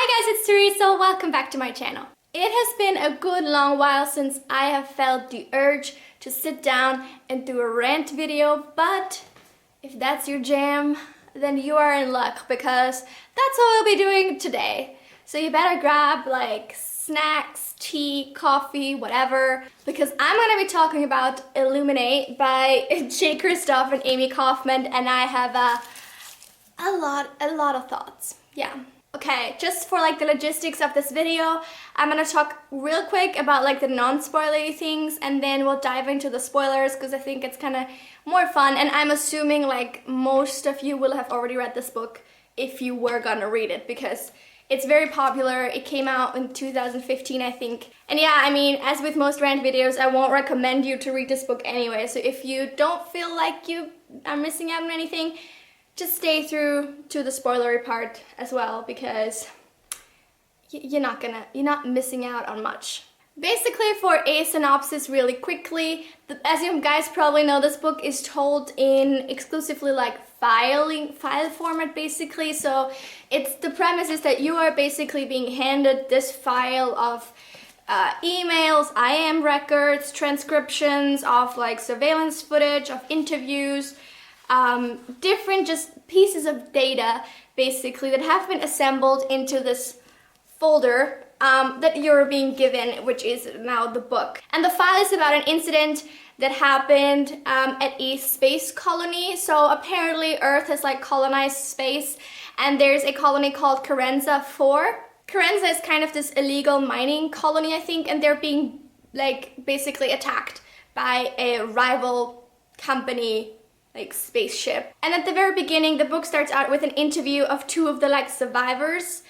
Hi guys, it's Teresa. Welcome back to my channel. It has been a good long while since I have felt the urge to sit down and do a rant video, but if that's your jam, then you are in luck because that's what we'll be doing today. So you better grab like snacks, tea, coffee, whatever, because I'm gonna be talking about Illuminae by Kristoff and Amy Kaufman, and I have a lot of thoughts. Yeah. Okay, just for like the logistics of this video, I'm gonna talk real quick about like the non-spoilery things, and then we'll dive into the spoilers because I think it's kind of more fun, and I'm assuming like most of you will have already read this book if you were gonna read it because it's very popular. It came out in 2015, I think. And yeah, I mean, as with most rant videos, I won't recommend you to read this book anyway, so if you don't feel like you are missing out on anything, just stay through to the spoilery part as well, because you're not missing out on much. Basically, for a synopsis really quickly, as you guys probably know, this book is told in exclusively like file format basically. So the premise is that you are basically being handed this file of emails, IM records, transcriptions of like surveillance footage, of interviews, different just pieces of data basically that have been assembled into this folder that you're being given, which is now the book. And the file is about an incident that happened at a space colony. So apparently Earth has like colonized space, and there's a colony called Karenza 4. Karenza is kind of this illegal mining colony, I think, and they're being like basically attacked by a rival company like spaceship. And at the very beginning, the book starts out with an interview of two of the like survivors,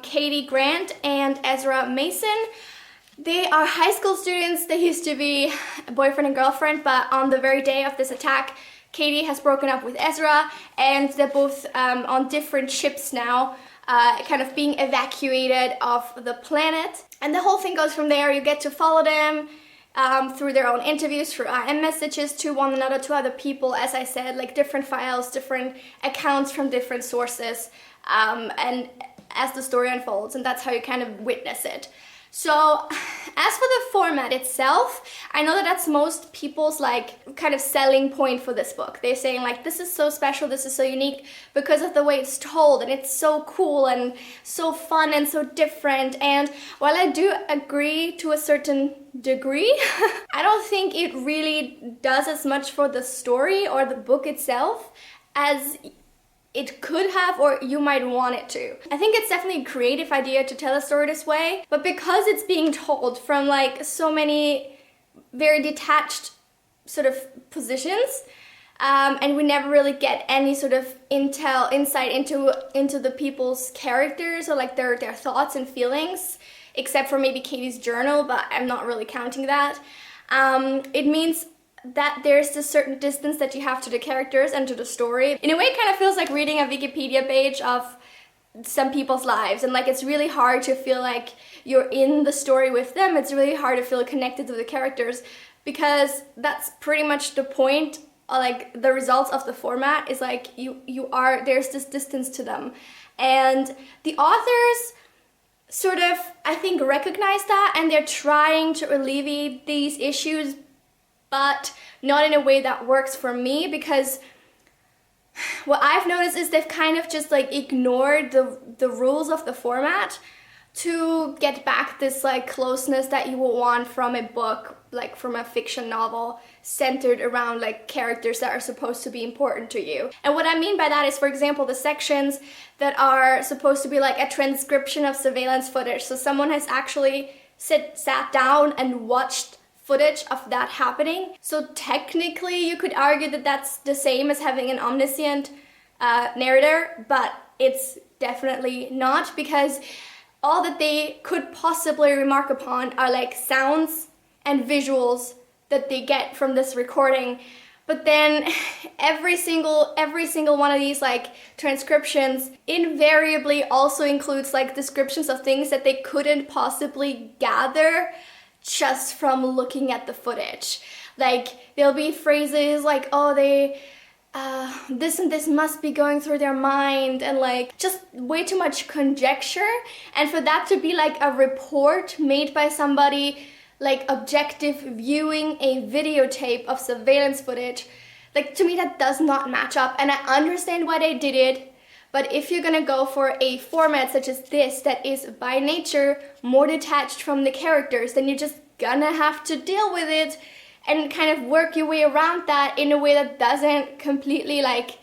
Katie Grant and Ezra Mason. They are high school students. They used to be a boyfriend and girlfriend, but on the very day of this attack, Katie has broken up with Ezra, and they're both on different ships now, kind of being evacuated off the planet. And the whole thing goes from there. You get to follow them through their own interviews, through IM messages to one another, to other people, as I said, like different files, different accounts from different sources, and as the story unfolds, and that's how you kind of witness it. So as for the format itself, I know that that's most people's like kind of selling point for this book. They're saying like, this is so special, this is so unique because of the way it's told, and it's so cool and so fun and so different. And while I do agree to a certain degree, I don't think it really does as much for the story or the book itself as it could have, or you might want it to. I think it's definitely a creative idea to tell a story this way, but because it's being told from like so many very detached sort of positions, and we never really get any sort of insight into the people's characters or like their thoughts and feelings, except for maybe Katie's journal, but I'm not really counting that. It means that there's this certain distance that you have to the characters and to the story. In a way, it kind of feels like reading a Wikipedia page of some people's lives, and like it's really hard to feel like you're in the story with them. It's really hard to feel connected to the characters, because that's pretty much the point, like the results of the format is like there's this distance to them. And the authors sort of, I think, recognize that, and they're trying to alleviate these issues, but not in a way that works for me, because what I've noticed is they've kind of just like ignored the rules of the format to get back this like closeness that you would want from a book, like from a fiction novel centered around like characters that are supposed to be important to you. And what I mean by that is, for example, the sections that are supposed to be like a transcription of surveillance footage. So someone has actually sat down and watched footage of that happening. So technically you could argue that that's the same as having an omniscient narrator, but it's definitely not, because all that they could possibly remark upon are like sounds and visuals that they get from this recording. But then every single one of these like transcriptions invariably also includes like descriptions of things that they couldn't possibly gather just from looking at the footage. Like there'll be phrases like, oh, they this and this must be going through their mind, and like just way too much conjecture. And for that to be like a report made by somebody, like objective viewing a videotape of surveillance footage, like to me that does not match up. And I understand why they did it, but if you're gonna go for a format such as this that is by nature more detached from the characters, then you're just gonna have to deal with it and kind of work your way around that in a way that doesn't completely like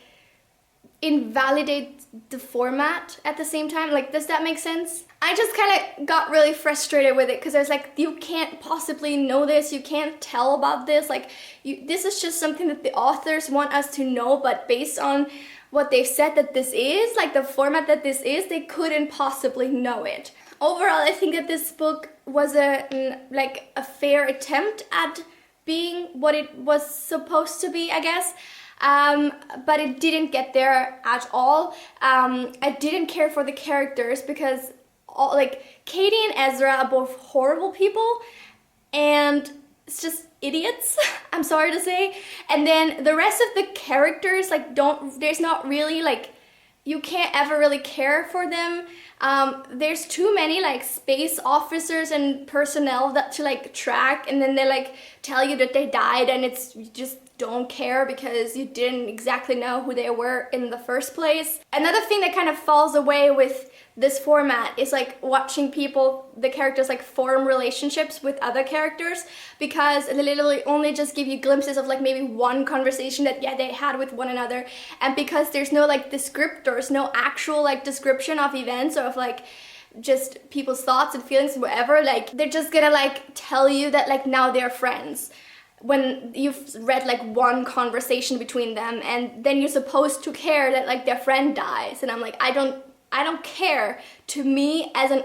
invalidate the format at the same time. Like, does that make sense? I just kind of got really frustrated with it because I was like, you can't possibly know this, you can't tell about this, like this is just something that the authors want us to know, but based on what they've said that this is, like the format that this is, they couldn't possibly know it. Overall, I think that this book was a fair attempt at being what it was supposed to be, I guess. But it didn't get there at all. I didn't care for the characters because Katie and Ezra are both horrible people and it's just idiots, I'm sorry to say. And then the rest of the characters, there's not really, you can't ever really care for them. There's too many space officers and personnel to track, and then they tell you that they died, and you just don't care because you didn't exactly know who they were in the first place. Another thing that kind of falls away with this format is watching the characters form relationships with other characters, because they literally only just give you glimpses of maybe one conversation that they had with one another, and because there's no descriptors, no actual description of events or of just people's thoughts and feelings and whatever, they're just gonna tell you that now they're friends when you've read one conversation between them, and then you're supposed to care that their friend dies, and I'm I don't care. To me, as an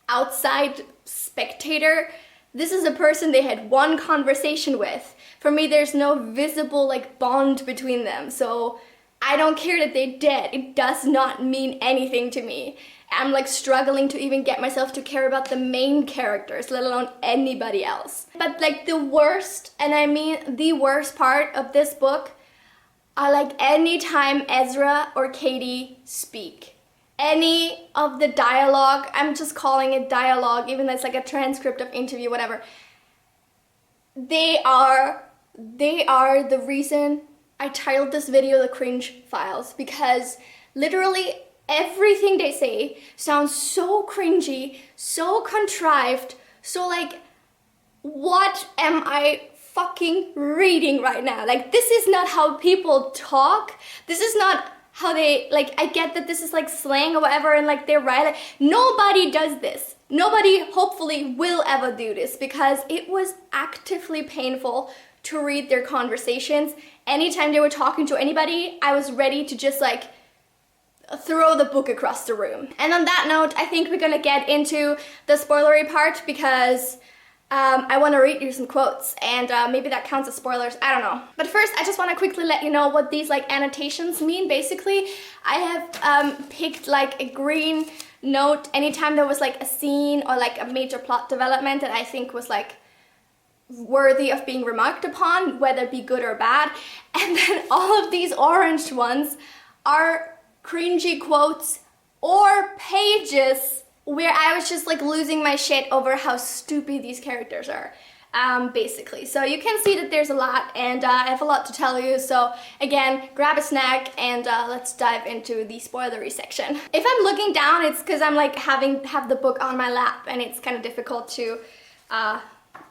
outside spectator, this is a person they had one conversation with. For me, there's no visible bond between them, so I don't care that they're dead. It does not mean anything to me. I'm struggling to even get myself to care about the main characters, let alone anybody else. But the worst, and I mean the worst part of this book, are any time Ezra or Katie speak. Any of the dialogue, I'm just calling it dialogue, even though it's a transcript of interview, whatever. They are the reason I titled this video The Cringe Files, because literally everything they say sounds so cringy, so contrived, so what am I fucking reading right now? This is not how people talk. This is not how they, I get that this is slang or whatever, and they're right. Nobody does this. Nobody hopefully will ever do this, because it was actively painful to read their conversations. Anytime they were talking to anybody, I was ready to just throw the book across the room. And on that note, I think we're gonna get into the spoilery part, because I want to read you some quotes, and maybe that counts as spoilers, I don't know. But first, I just want to quickly let you know what these annotations mean. Basically, I have picked a green note anytime there was a scene or a major plot development that I think was worthy of being remarked upon, whether it be good or bad. And then all of these orange ones are cringy quotes or pages where I was just losing my shit over how stupid these characters are, basically. So you can see that there's a lot, and I have a lot to tell you. So again, grab a snack and let's dive into the spoilery section. If I'm looking down, it's because I'm have the book on my lap, and it's kind of difficult to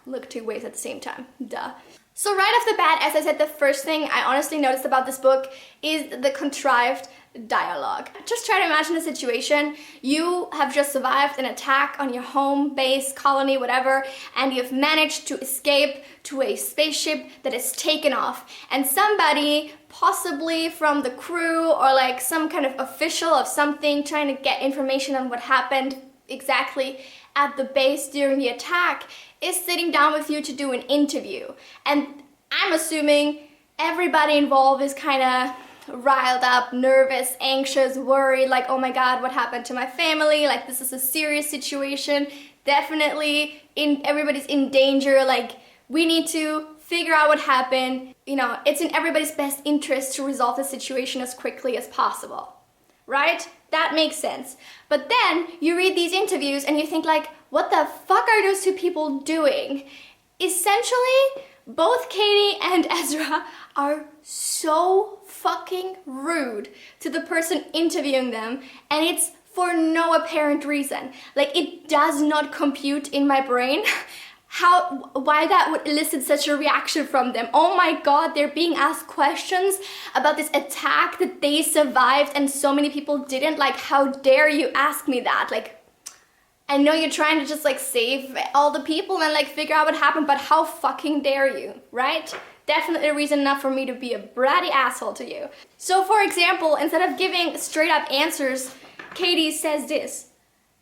look two ways at the same time. Duh. So right off the bat, as I said, the first thing I honestly noticed about this book is the contrived dialogue. Just try to imagine a situation. You have just survived an attack on your home base, colony, whatever, and you've managed to escape to a spaceship that is taken off, and somebody, possibly from the crew or some kind of official of something, trying to get information on what happened exactly at the base during the attack, is sitting down with you to do an interview. And I'm assuming everybody involved is kind of riled up, nervous, anxious, worried, oh my god, what happened to my family? This is a serious situation. Definitely everybody's in danger. We need to figure out what happened. You know, it's in everybody's best interest to resolve the situation as quickly as possible, right? That makes sense. But then you read these interviews and you think like, what the fuck are those two people doing? Essentially, both Katie and Ezra are so fucking rude to the person interviewing them, and it's for no apparent reason. Like, it does not compute in my brain why that would elicit such a reaction from them. Oh my god, they're being asked questions about this attack that they survived and so many people didn't. Like, how dare you ask me that? Like, I know you're trying to just like save all the people and like figure out what happened, but how fucking dare you, right? Definitely a reason enough for me to be a bratty asshole to you. So for example, instead of giving straight up answers, Katie says this.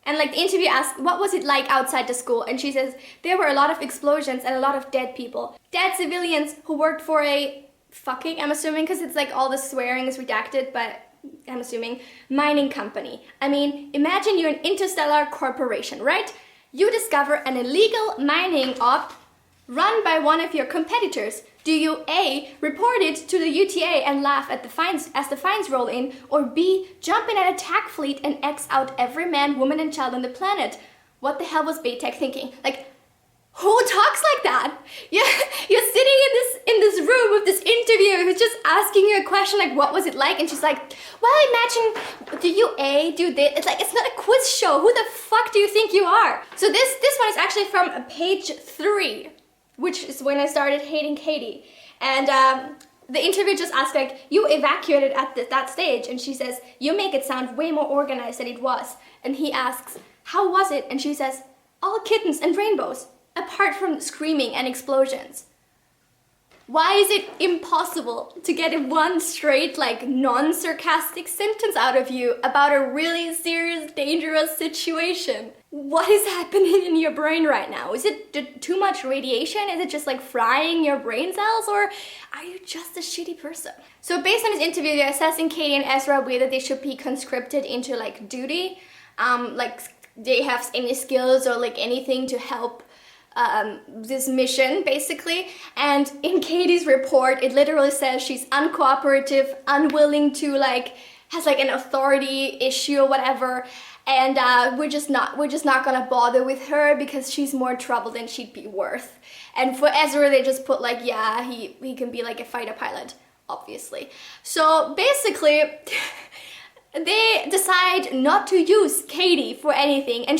And like the interview asks, what was it like outside the school? And she says, there were a lot of explosions and a lot of dead people. Dead civilians who worked for a fucking, I'm assuming, because it's like all the swearing is redacted, but I'm assuming, mining company. I mean, imagine you're an interstellar corporation, right? You discover an illegal mining op run by one of your competitors. Do you A, report it to the UTA and laugh at the fines as the fines roll in, or B, jump in an attack fleet and X out every man, woman and child on the planet? What the hell was Baytech thinking? Like, who talks like that? You're sitting in this room with this interviewer who's just asking you a question like, what was it like? And she's like, well, imagine, do you A, do this? It's like, it's not a quiz show. Who the fuck do you think you are? So this one is actually from page 3, which is when I started hating Katie. And the interviewer just asked like, you evacuated at that stage. And she says, you make it sound way more organized than it was. And he asks, how was it? And she says, all kittens and rainbows, apart from screaming and explosions. Why is it impossible to get one straight, like, non-sarcastic sentence out of you about a really serious, dangerous situation? What is happening in your brain right now? Is it too much radiation? Is it just like frying your brain cells? Or are you just a shitty person? So based on this interview, they're assessing Katie and Ezra whether they should be conscripted into like duty, like they have any skills or like anything to help this mission basically. And in Katie's report, it literally says she's uncooperative, unwilling to like, has like an authority issue or whatever. And we're just not gonna bother with her because she's more trouble than she'd be worth. And for Ezra, they just put like, yeah, he can be like a fighter pilot, obviously. So basically, they decide not to use Katie for anything, and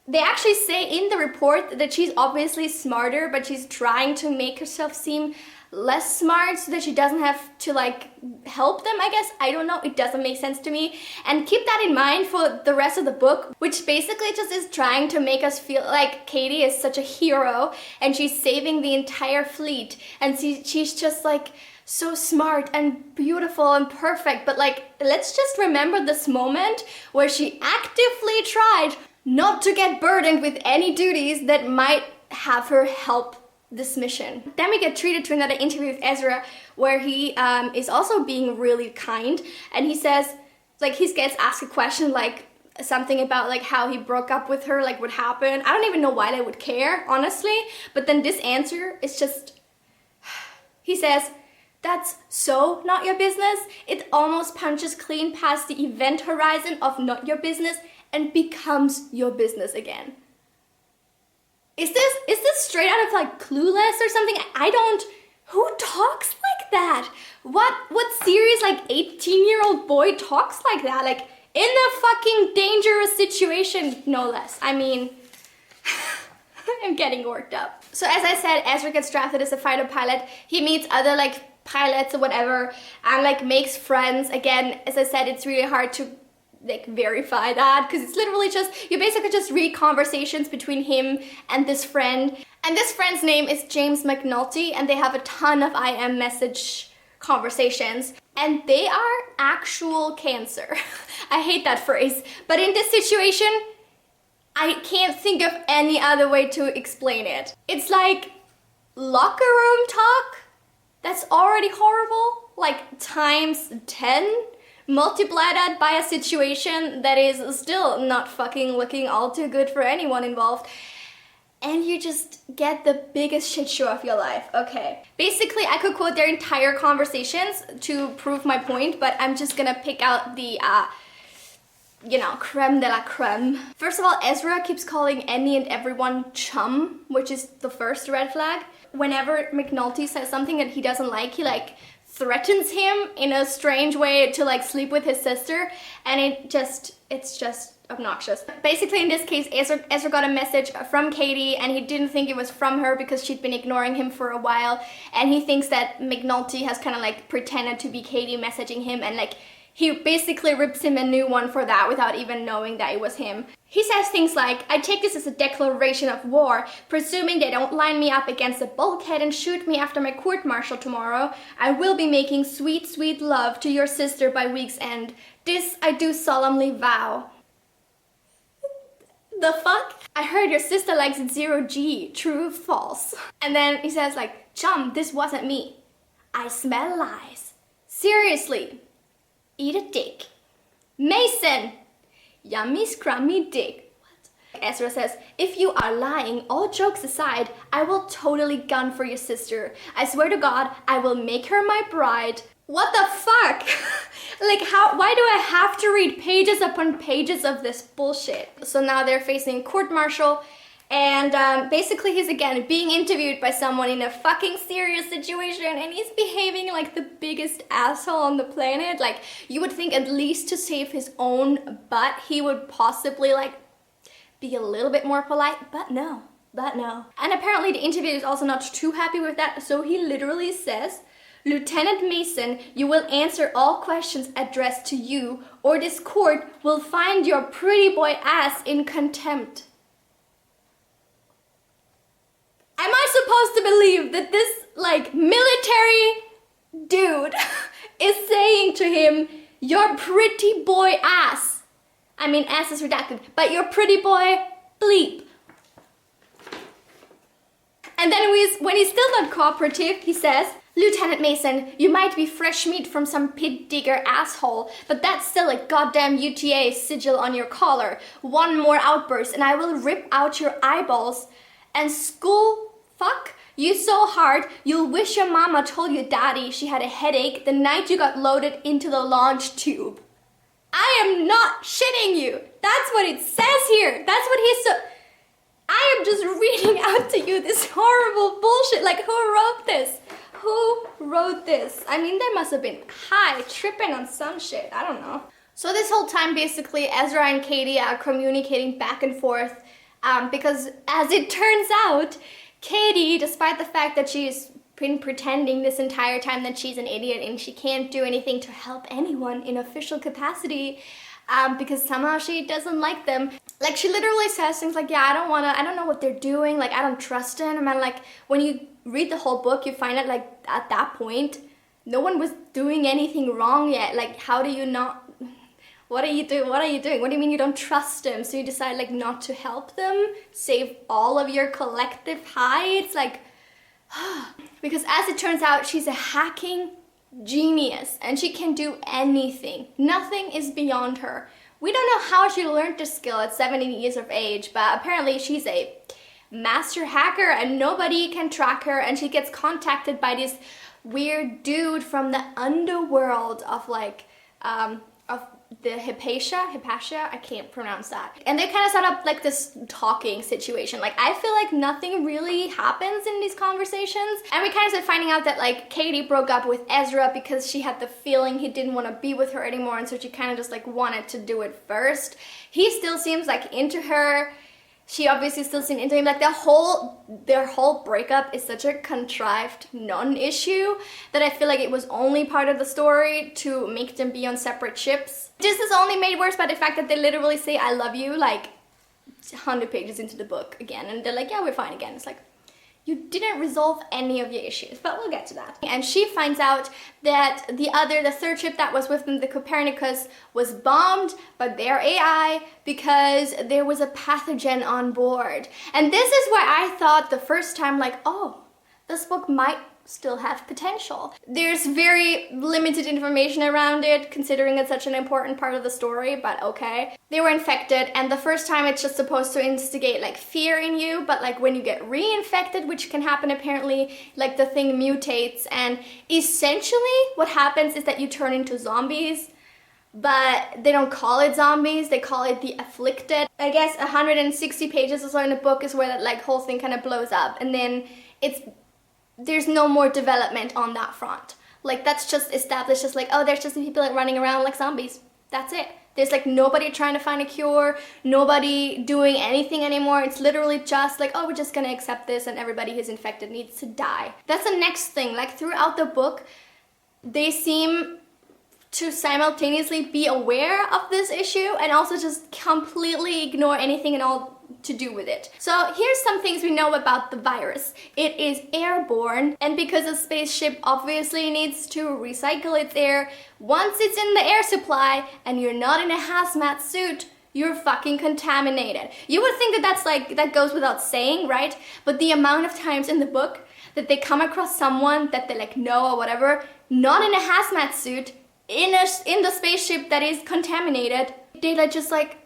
they actually say in the report that she's obviously smarter, but she's trying to make herself seem less smart so that she doesn't have to like help them, I guess. I don't know, it doesn't make sense to me. And keep that in mind for the rest of the book, which basically just is trying to make us feel like Katie is such a hero and she's saving the entire fleet, and she's just like so smart and beautiful and perfect. But like, let's just remember this moment where she actively tried not to get burdened with any duties that might have her help this mission. Then we get treated to another interview with Ezra where he is also being really kind, and he says, like, he gets asked a question like something about like how he broke up with her, like what happened. I don't even know why they would care, honestly, but then this answer is just, he says, that's so not your business. It almost punches clean past the event horizon of not your business and becomes your business again. Is this straight out of like Clueless or something? Who talks like that? What serious like 18-year-old boy talks like that? Like in a fucking dangerous situation, no less. I mean, I'm getting worked up. So as I said, Ezra gets drafted as a fighter pilot. He meets other like pilots or whatever and like makes friends. Again, as I said, it's really hard to like verify that because it's literally just, you basically just read conversations between him and this friend. And this friend's name is James McNulty, and they have a ton of IM message conversations, and they are actual cancer. I hate that phrase, but in this situation, I can't think of any other way to explain it. It's like locker room talk that's already horrible, like times 10, multiply that by a situation that is still not fucking looking all too good for anyone involved. and you just get the biggest shit show of your life. Okay. Basically, I could quote their entire conversations to prove my point, but I'm just gonna pick out the, you know, creme de la creme. First of all, Ezra keeps calling any and everyone chum, which is the first red flag. Whenever McNulty says something that he doesn't like, he like threatens him in a strange way to like sleep with his sister, and it's just obnoxious. Basically, in this case, Ezra got a message from Katie, and he didn't think it was from her because she'd been ignoring him for a while, and he thinks that McNulty has kind of like pretended to be Katie messaging him, and like he basically rips him a new one for that without even knowing that it was him. He says things like, I take this as a declaration of war, presuming they don't line me up against a bulkhead and shoot me after my court-martial tomorrow. I will be making sweet, sweet love to your sister by week's end. This I do solemnly vow. The fuck? I heard your sister likes 0G. True, false? And then he says like, chum, this wasn't me. I smell lies. Seriously. Eat a dick. Mason! Yummy scrummy dick. What? Ezra says, if you are lying, all jokes aside, I will totally gun for your sister. I swear to God, I will make her my bride. What the fuck? Like why do I have to read pages upon pages of this bullshit? So now they're facing court-martial, and basically he's again being interviewed by someone in a fucking serious situation, and he's behaving like the biggest asshole on the planet. Like, you would think at least to save his own butt, he would possibly like be a little bit more polite, but no. And apparently the interviewer is also not too happy with that, so he literally says, Lieutenant Mason, you will answer all questions addressed to you, or this court will find your pretty boy ass in contempt. Am I supposed to believe that this, like, military dude is saying to him, your pretty boy ass? I mean, ass is redacted, but your pretty boy bleep. And then when he's still not cooperative, he says, Lieutenant Mason, you might be fresh meat from some pit digger asshole, but that's still a goddamn UTA sigil on your collar. One more outburst and I will rip out your eyeballs. And school fuck you so hard, you'll wish your mama told your daddy she had a headache the night you got loaded into the launch tube. I am not shitting you. That's what it says here. That's what he's so... I am just reading out to you this horrible bullshit. Like, who wrote this? Who wrote this? I mean, they must have been high, tripping on some shit. I don't know. So this whole time, basically, Ezra and Katie are communicating back and forth because, as it turns out, Katie, despite the fact that she's been pretending this entire time that she's an idiot and she can't do anything to help anyone in official capacity, because somehow she doesn't like them. Like, she literally says things like, yeah, I don't know what they're doing, like, I don't trust them. And like, when you read the whole book, you find out, like, at that point, no one was doing anything wrong yet. Like, how do you not, what are you doing? What do you mean you don't trust them? So you decide, like, not to help them, save all of your collective high? It's like, because as it turns out, she's a hacking genius and she can do anything. Nothing is beyond her. We don't know how she learned this skill at 17 years of age, but apparently she's a master hacker and nobody can track her, and she gets contacted by this weird dude from the underworld of like of the Hypatia, I can't pronounce that. And they kind of set up like this talking situation. Like, I feel like nothing really happens in these conversations. And we kind of started finding out that like Katie broke up with Ezra because she had the feeling he didn't want to be with her anymore, and so she kind of just like wanted to do it first. He still seems like into her. She obviously still seems into him. Like, their whole breakup is such a contrived non-issue that I feel like it was only part of the story to make them be on separate ships. This is only made worse by the fact that they literally say I love you like 100 pages into the book again, and they're like, yeah, we're fine again. It's like, you didn't resolve any of your issues, but we'll get to that. And she finds out that the third ship that was with them, the Copernicus, was bombed by their AI because there was a pathogen on board. And this is where I thought the first time, like, oh, this book might still have potential. There's very limited information around it, considering it's such an important part of the story, but okay. They were infected, and the first time it's just supposed to instigate like fear in you, but like when you get reinfected, which can happen apparently, like the thing mutates, and essentially what happens is that you turn into zombies, but they don't call it zombies, they call it the afflicted. I guess 160 pages or so in the book is where that like whole thing kind of blows up, and then there's no more development on that front. Like that's just established as like, oh, there's just people like running around like zombies. That's it. There's like nobody trying to find a cure, nobody doing anything anymore. It's literally just like, oh, we're just gonna accept this and everybody who's infected needs to die. That's the next thing. Like throughout the book, they seem to simultaneously be aware of this issue and also just completely ignore anything and all to do with it. So here's some things we know about the virus. It is airborne, and because a spaceship obviously needs to recycle its air, once it's in the air supply and you're not in a hazmat suit, you're fucking contaminated. You would think that that's like, that goes without saying, right? But the amount of times in the book that they come across someone that they like know or whatever, not in a hazmat suit, in the spaceship that is contaminated, they like just like,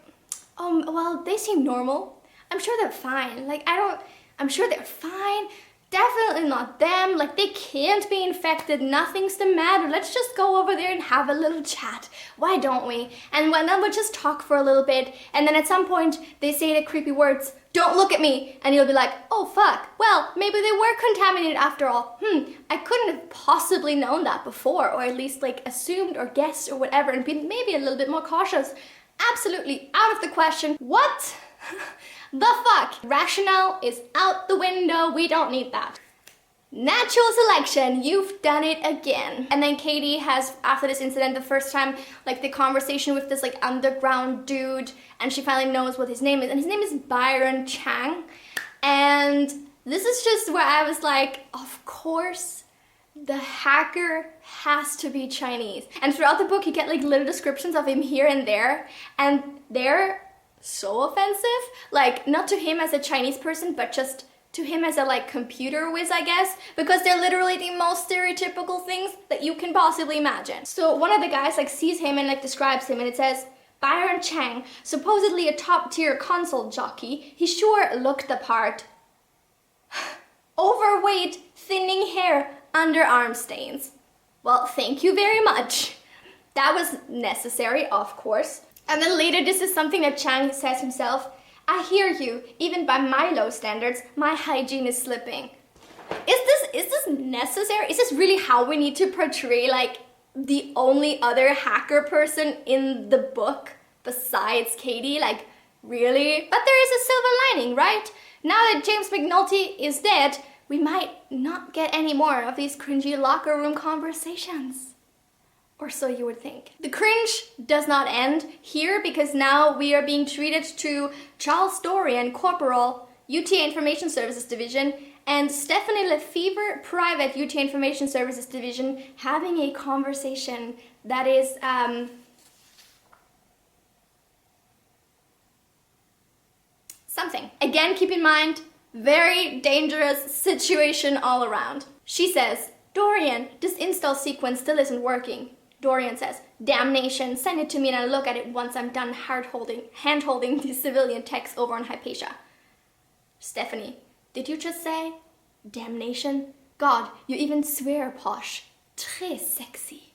oh, well, they seem normal. I'm sure they're fine. Like, I'm sure they're fine. Definitely not them. Like, they can't be infected. Nothing's the matter. Let's just go over there and have a little chat. Why don't we? And then we'll just talk for a little bit. And then at some point, they say the creepy words, don't look at me. And you'll be like, oh, fuck. Well, maybe they were contaminated after all. I couldn't have possibly known that before, or at least, like, assumed or guessed or whatever, and been maybe a little bit more cautious. Absolutely out of the question. What? The fuck? Rationale is out the window. We don't need that. Natural selection, you've done it again. And then Katie has, after this incident, the first time, like the conversation with this like underground dude, and she finally knows what his name is, and his name is Byron Chang. And this is just where I was like, of course, the hacker has to be Chinese. And throughout the book, you get like little descriptions of him here and there, and they're so offensive. Like, not to him as a Chinese person, but just to him as a like computer whiz, I guess, because they're literally the most stereotypical things that you can possibly imagine. So one of the guys like sees him and like describes him, and it says, Byron Chang, supposedly a top-tier console jockey. He sure looked the part. Overweight, thinning hair, underarm stains. Well, thank you very much. That was necessary, of course. And then later, this is something that Chang says himself. I hear you. Even by my low standards, my hygiene is slipping. Is this necessary? Is this really how we need to portray like the only other hacker person in the book besides Katie? Like, really? But there is a silver lining, right? Now that James McNulty is dead, we might not get any more of these cringy locker room conversations. Or so you would think. The cringe does not end here, because now we are being treated to Charles Dorian, Corporal, UTA Information Services Division, and Stephanie Lefevre, Private, UTA Information Services Division, having a conversation that is, something. Again, keep in mind, very dangerous situation all around. She says, Dorian, this install sequence still isn't working. Dorian says, damnation, send it to me and I'll look at it once I'm done hand-holding these civilian techs over on Hypatia. Stephanie, did you just say damnation? God, you even swear posh. Très sexy.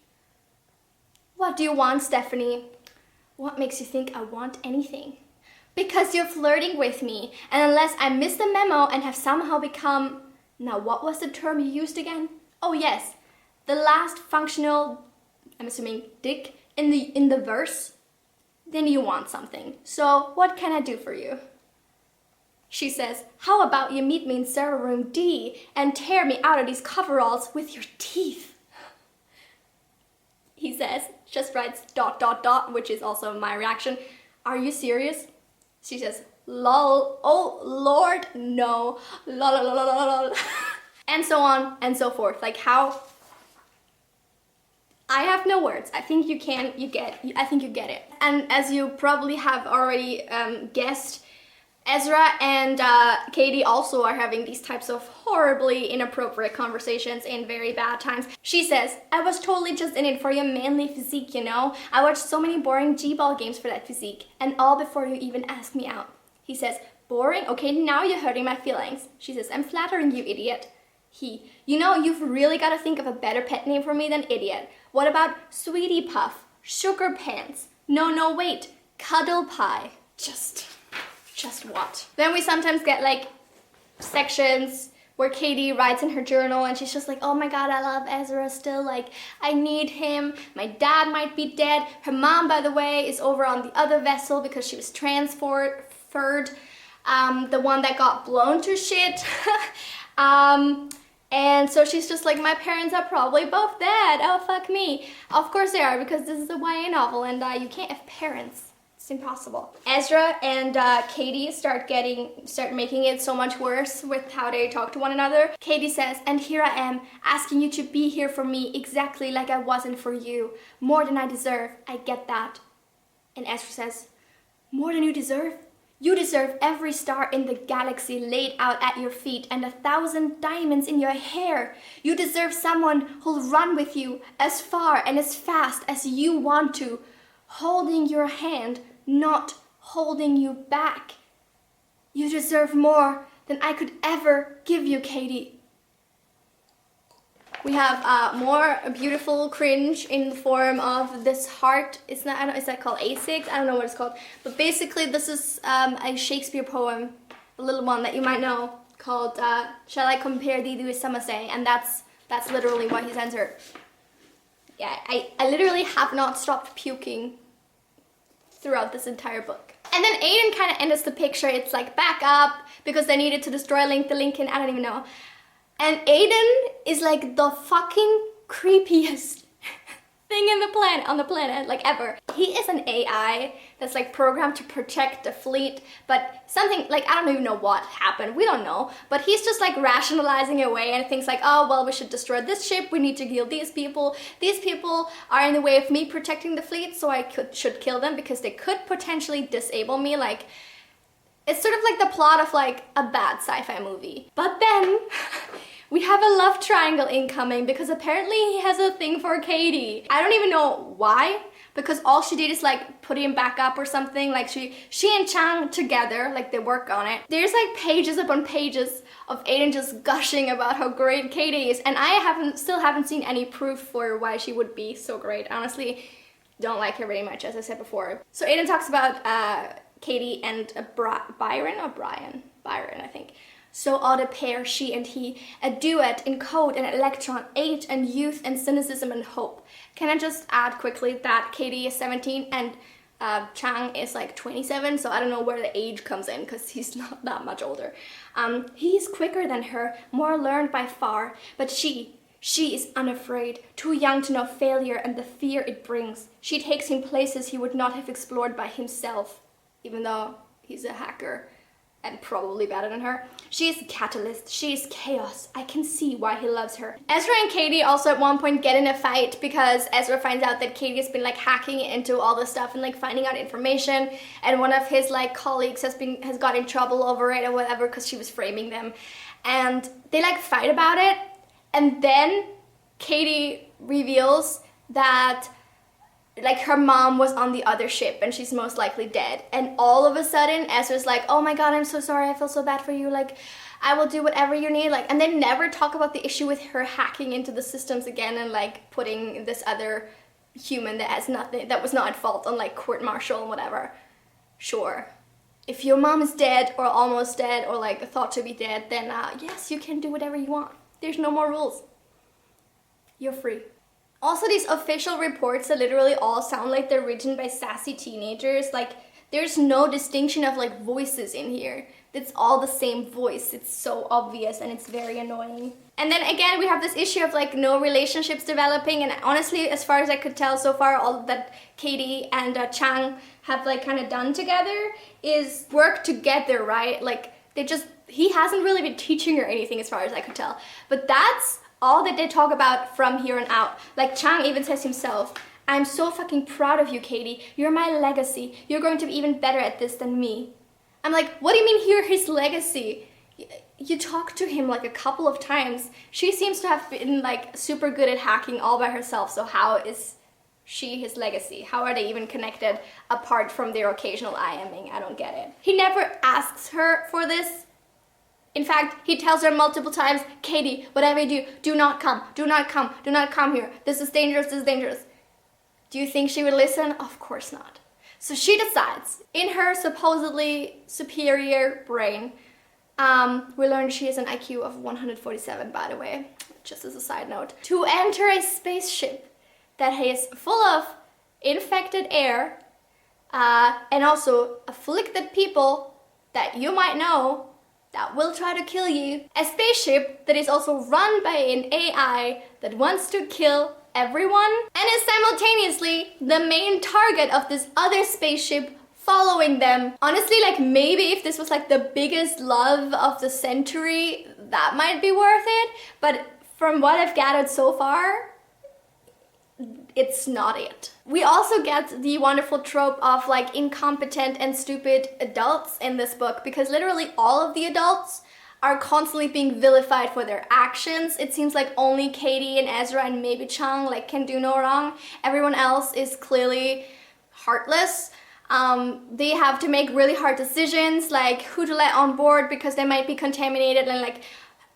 What do you want, Stephanie? What makes you think I want anything? Because you're flirting with me, and unless I missed the memo and have somehow become... Now, what was the term you used again? Oh yes, the last functional, I'm assuming dick, in the verse, then you want something. So what can I do for you? She says, how about you meet me in server room D and tear me out of these coveralls with your teeth? He says, just writes ... which is also my reaction. Are you serious? She says, lol, oh lord, no, lol, lol, lol, lol, lol. And so on and so forth. Like how... I have no words. I think you get it. And as you probably have already guessed, Ezra and Katie also are having these types of horribly inappropriate conversations in very bad times. She says, I was totally just in it for your manly physique, you know? I watched so many boring G-ball games for that physique, and all before you even asked me out. He says, boring? Okay, now you're hurting my feelings. She says, I'm flattering you, idiot. He, you know, you've really got to think of a better pet name for me than idiot. What about Sweetie Puff, Sugar Pants, no wait, Cuddle Pie? Just what? Then we sometimes get like sections where Katie writes in her journal and she's just like, oh my god, I love Ezra still, like I need him, my dad might be dead, her mom, by the way, is over on the other vessel because she was transferred, the one that got blown to shit. And so she's just like, my parents are probably both dead, oh fuck me. Of course they are, because this is a YA novel and you can't have parents. It's impossible. Ezra and Katie start making it so much worse with how they talk to one another. Katie says, and here I am, asking you to be here for me exactly like I wasn't for you. More than I deserve, I get that. And Ezra says, more than you deserve? You deserve every star in the galaxy laid out at your feet and 1,000 diamonds in your hair. You deserve someone who'll run with you as far and as fast as you want to, holding your hand, not holding you back. You deserve more than I could ever give you, Katie. We have more beautiful cringe in the form of this heart. Is that called A6? I don't know what it's called. But basically this is a Shakespeare poem, a little one that you might know, called Shall I Compare Thee to Summer Say? And that's literally what he sends her. Yeah, I literally have not stopped puking throughout this entire book. And then Aiden kind of ends the picture. It's like back up because they needed to destroy the Lincoln. I don't even know. And Aiden is like the fucking creepiest thing on the planet, like ever. He is an AI that's like programmed to protect the fleet, but something like, I don't even know what happened, we don't know, but he's just like rationalizing away and thinks like, oh well, we should destroy this ship, we need to kill these people are in the way of me protecting the fleet, so I should kill them because they could potentially disable me. Like, it's sort of like the plot of like a bad sci-fi movie. But then we have a love triangle incoming because apparently he has a thing for Katie. I don't even know why, because all she did is like put him back up or something. Like she and Chang together, like they work on it. There's like pages upon pages of Aiden just gushing about how great Katie is, and I still haven't seen any proof for why she would be so great. Honestly, don't like her very much, as I said before. So Aiden talks about Katie and Byron, I think. So odd a pair, she and he, a duet in code and electron, age and youth and cynicism and hope. Can I just add quickly that Katie is 17 and Chang is like 27, so I don't know where the age comes in because he's not that much older. He's quicker than her, more learned by far, but she is unafraid, too young to know failure and the fear it brings. She takes him places he would not have explored by himself, even though he's a hacker and probably better than her. She is a catalyst, she is chaos. I can see why he loves her. Ezra and Katie also at one point get in a fight because Ezra finds out that Katie has been like hacking into all this stuff and like finding out information, and one of his like colleagues has got in trouble over it or whatever because she was framing them, and they like fight about it, and then Katie reveals that like her mom was on the other ship and she's most likely dead, and all of a sudden Ezra's like, oh my god, I'm so sorry, I feel so bad for you, like I will do whatever you need, like, and they never talk about the issue with her hacking into the systems again and like putting this other human that was not at fault on like court martial and whatever. Sure, if your mom is dead or almost dead or like thought to be dead, then yes, you can do whatever you want. There's no more rules. You're free. Also, these official reports that literally all sound like they're written by sassy teenagers, like there's no distinction of like voices in here. It's all the same voice. It's so obvious and it's very annoying. And then again, we have this issue of like no relationships developing, and honestly, as far as I could tell so far, all that Katie and Chang have like kind of done together is work together, right? Like he hasn't really been teaching her anything as far as I could tell, but that's all that they talk about from here on out. Like Chang even says himself, I'm so fucking proud of you, Katie. You're my legacy. You're going to be even better at this than me. I'm like, what do you mean hear his legacy? You talked to him like a couple of times. She seems to have been like super good at hacking all by herself, so how is she his legacy? How are they even connected apart from their occasional IMing? I don't get it. He never asks her for this. In fact, he tells her multiple times, Katie, whatever you do, do not come, do not come, do not come here. This is dangerous, this is dangerous. Do you think she would listen? Of course not. So she decides, in her supposedly superior brain, we learned she has an IQ of 147, by the way, just as a side note, to enter a spaceship that is full of infected air and also afflicted people that you might know that will try to kill you. A spaceship that is also run by an AI that wants to kill everyone and is simultaneously the main target of this other spaceship following them. Honestly, like maybe if this was like the biggest love of the century, that might be worth it. But from what I've gathered so far, it's not it. We also get the wonderful trope of like incompetent and stupid adults in this book, because literally all of the adults are constantly being vilified for their actions. It seems like only Katie and Ezra and maybe Chang like can do no wrong. Everyone else is clearly heartless. They have to make really hard decisions, like who to let on board because they might be contaminated, and like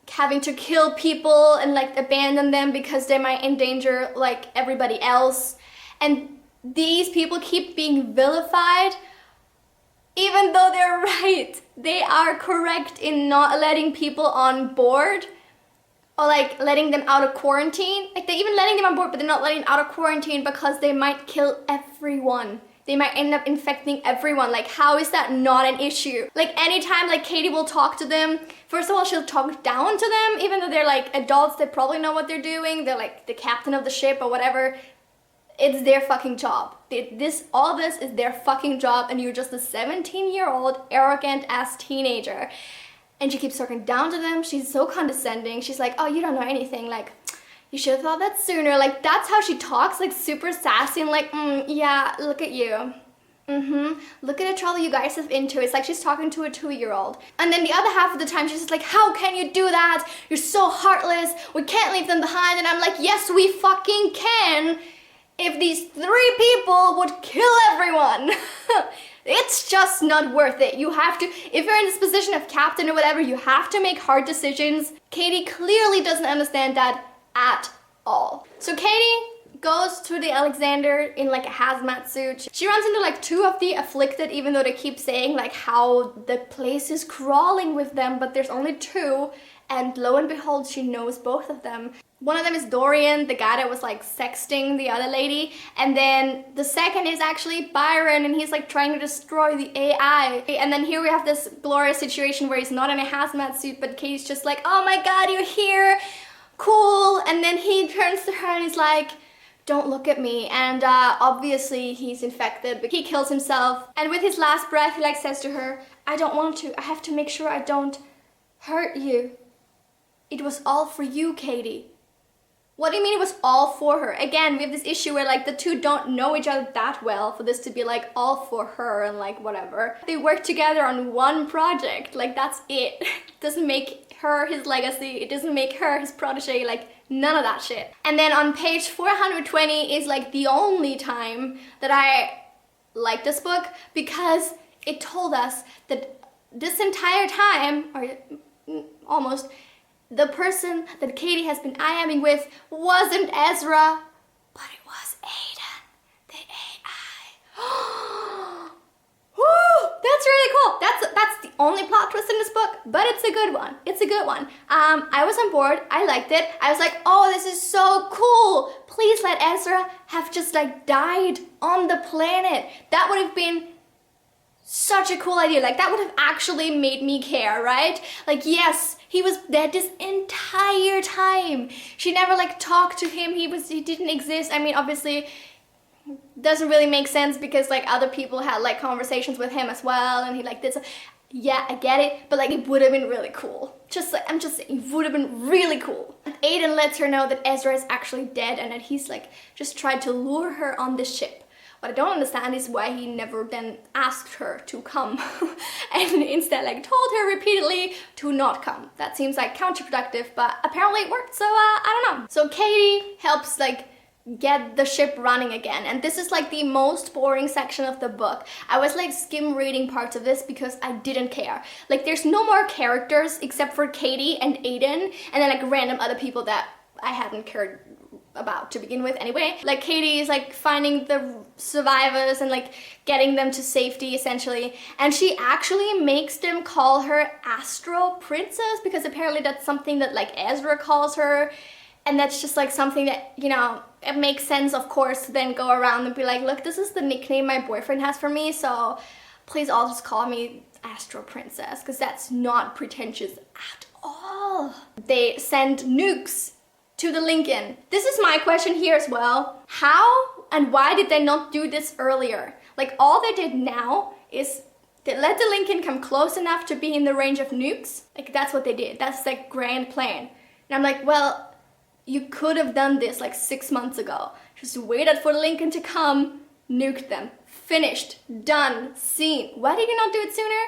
having to kill people and like abandon them because they might endanger like everybody else. And these people keep being vilified even though they're right. They are correct in not letting people on board, or like letting them out of quarantine. Like they're even letting them on board, but they're not letting them out of quarantine because they might kill everyone. They might end up infecting everyone. Like, how is that not an issue? Like, anytime, like, Katie will talk to them, first of all, she'll talk down to them, even though they're, like, adults, they probably know what they're doing. They're, like, the captain of the ship or whatever. It's their fucking job. All this is their fucking job, and you're just a 17-year-old, arrogant-ass teenager. And she keeps talking down to them. She's so condescending. She's like, oh, you don't know anything. Like, you should have thought that sooner. Like, that's how she talks, like super sassy and like, yeah, look at you. Look at the trouble you guys have into. It's like she's talking to a 2-year-old. And then the other half of the time she's just like, how can you do that? You're so heartless. We can't leave them behind. And I'm like, yes, we fucking can. If these 3 people would kill everyone. It's just not worth it. You have to, if you're in this position of captain or whatever, you have to make hard decisions. Katie clearly doesn't understand that at all. So Katie goes to the Alexander in like a hazmat suit. She runs into like 2 of the afflicted, even though they keep saying like how the place is crawling with them, but there's only 2, and lo and behold, she knows both of them. One of them is Dorian, the guy that was like sexting the other lady, and then the second is actually Byron, and he's like trying to destroy the AI. And then here we have this glorious situation where he's not in a hazmat suit, but Katie's just like, oh my god, you're here, cool. And then he turns to her and he's like, don't look at me. And obviously he's infected, but he kills himself. And with his last breath, he like says to her, I don't want to. I have to make sure I don't hurt you. It was all for you, Katie. What do you mean it was all for her? Again, we have this issue where like the 2 don't know each other that well for this to be like all for her and like whatever. They work together on one project, like that's it. It doesn't make her his legacy, it doesn't make her his protege, like none of that shit. And then on page 420 is like the only time that I like this book, because it told us that this entire time, or almost, the person that Katie has been IMing with wasn't Ezra, but it was Aiden, the AI. Woo! That's really cool. That's the only plot twist in this book, but it's a good one. It's a good one. I was on board. I liked it. I was like, oh, this is so cool. Please let Ezra have just like died on the planet. That would have been such a cool idea. Like that would have actually made me care, right? Like, yes, he was dead this entire time. She never like talked to him. He didn't exist. I mean, obviously doesn't really make sense because like other people had like conversations with him as well, and he like did so. Yeah, I get it, but like it would have been really cool. Just like, I'm just saying, it would have been really cool. And Aiden lets her know that Ezra is actually dead and that he's like just tried to lure her on the ship. What I don't understand is why he never then asked her to come and instead like told her repeatedly to not come. That seems like counterproductive, but apparently it worked, so I don't know. So Katie helps like get the ship running again, and this is like the most boring section of the book. I was like skim reading parts of this because I didn't care. Like there's no more characters except for Katie and Aiden, and then like random other people that I hadn't cared about to begin with anyway. Like Katie is like finding the survivors and like getting them to safety essentially, and she actually makes them call her Astro Princess because apparently that's something that like Ezra calls her, and that's just like something that, you know, it makes sense of course to then go around and be like, look, this is the nickname my boyfriend has for me, so please all just call me Astro Princess, because that's not pretentious at all. They send nukes to the Lincoln. This is my question here as well. How and why did they not do this earlier? Like all they did now is they let the Lincoln come close enough to be in the range of nukes. Like that's what they did. That's like grand plan. And I'm like, well, you could have done this like 6 months ago. Just waited for the Lincoln to come, nuked them. Finished, done, scene. Why did you not do it sooner?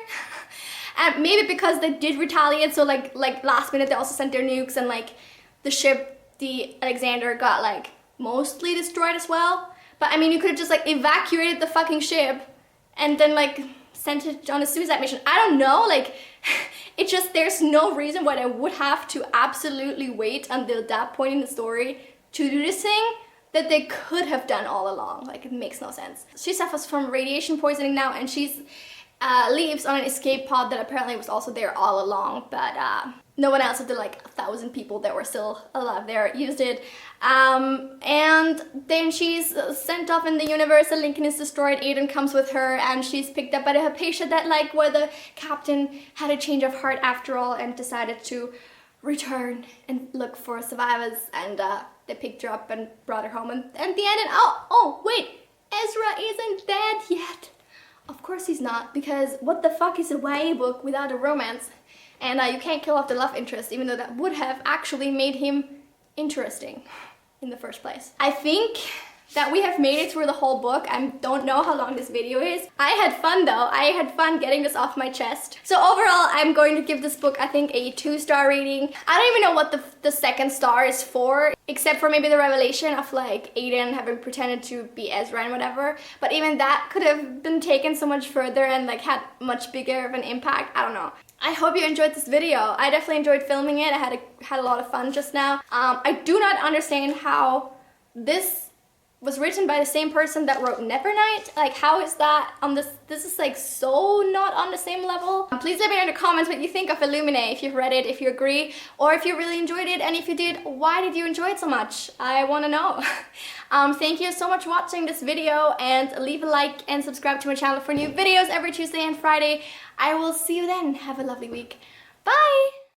And maybe because they did retaliate, so like last minute they also sent their nukes, and like the ship, the Alexander, got like mostly destroyed as well. But I mean, you could have just like evacuated the fucking ship and then like sent it on a suicide mission. I don't know, like it just, there's no reason why they would have to absolutely wait until that point in the story to do this thing that they could have done all along. Like it makes no sense. She suffers from radiation poisoning now, and she's leaves on an escape pod that apparently was also there all along, but no one else of the like 1,000 people that were still alive there used it. And then she's sent off in the universe. The Lincoln is destroyed. Aiden comes with her, and she's picked up by the patient that like where the captain had a change of heart after all and decided to return and look for survivors, and they picked her up and brought her home, and at the end, and oh wait, Ezra isn't dead yet. Of course he's not, because what the fuck is a YA book without a romance? And you can't kill off the love interest, even though that would have actually made him interesting in the first place. I think that we have made it through the whole book. I don't know how long this video is. I had fun though. I had fun getting this off my chest. So overall, I'm going to give this book, I think, a 2-star rating. I don't even know what the second star is for, except for maybe the revelation of like Aiden having pretended to be Ezra and whatever. But even that could have been taken so much further and like had much bigger of an impact. I don't know. I hope you enjoyed this video. I definitely enjoyed filming it. I had a lot of fun just now. I do not understand how this was written by the same person that wrote Nevernight. Like, how is that on this? This is like so not on the same level. Please let me know in the comments what you think of Illuminae, if you've read it, if you agree, or if you really enjoyed it, and if you did, why did you enjoy it so much? I want to know. Thank you so much for watching this video, and leave a like and subscribe to my channel for new videos every Tuesday and Friday. I will see you then. Have a lovely week. Bye!